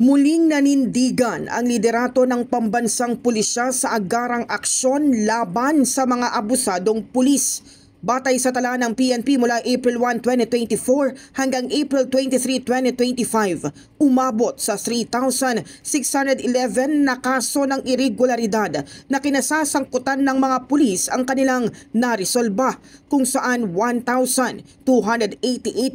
Muling nanindigan ang liderato ng pambansang pulisya sa agarang aksyon laban sa mga abusadong pulis. Batay sa tala ng PNP mula April 1, 2024 hanggang April 23, 2025, umabot sa 3,611 na kaso ng irregularidad na kinasasangkutan ng mga pulis ang kanilang naresolba, kung saan 1,288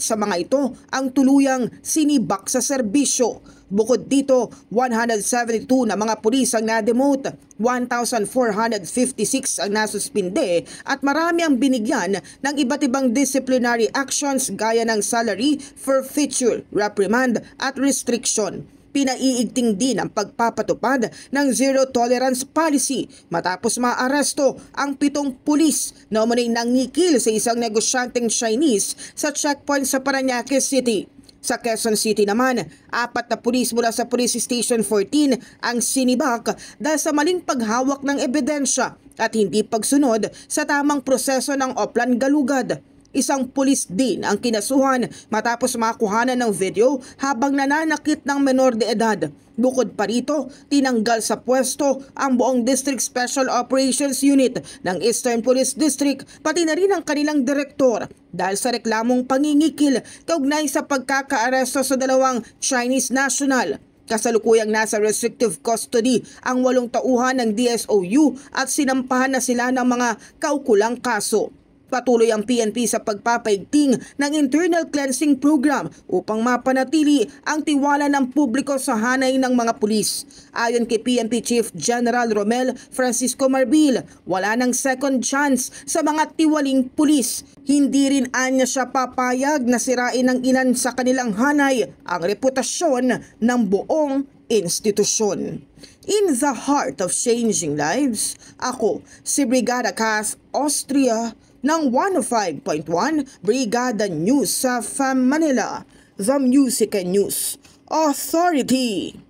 sa mga ito ang tuluyang sinibak sa serbisyo. Bukod dito, 172 na mga pulis ang na-demote, 1,456 ang nasuspinde at marami ang binigyan ng iba't ibang disciplinary actions gaya ng salary, forfeiture, reprimand at restriction. Pinaiigting din ang pagpapatupad ng zero tolerance policy matapos maaresto ang 7 pulis na umuning nangikil sa isang negosyanteng Chinese sa checkpoint sa Parañaque City. Sa Quezon City naman, 4 na pulis mula sa Police Station 14 ang sinibak dahil sa maling paghawak ng ebidensya at hindi pagsunod sa tamang proseso ng Oplan Galugad. Isang pulis din ang kinasuhan matapos makuhanan ng video habang nananakit ng menor de edad. Bukod pa rito, tinanggal sa pwesto ang buong District Special Operations Unit ng Eastern Police District, pati na rin ang kanilang direktor dahil sa reklamong pangingikil kaugnay sa pagkakaaresto sa 2 Chinese national. Kasalukuyang nasa restrictive custody ang 8 tauhan ng DSOU at sinampahan na sila ng mga kaukulang kaso. Patuloy ang PNP sa pagpapaigting ng internal cleansing program upang mapanatili ang tiwala ng publiko sa hanay ng mga pulis. Ayon kay PNP Chief General Romel Francisco Marbil, wala nang second chance sa mga tiwaling pulis. Hindi rin anya siya papayag na sirain ng ilan sa kanilang hanay ang reputasyon ng buong institusyon. In the heart of changing lives, ako si Brigada Cass Austria ng 105.1 Brigada News sa Manila, The Music and News Authority.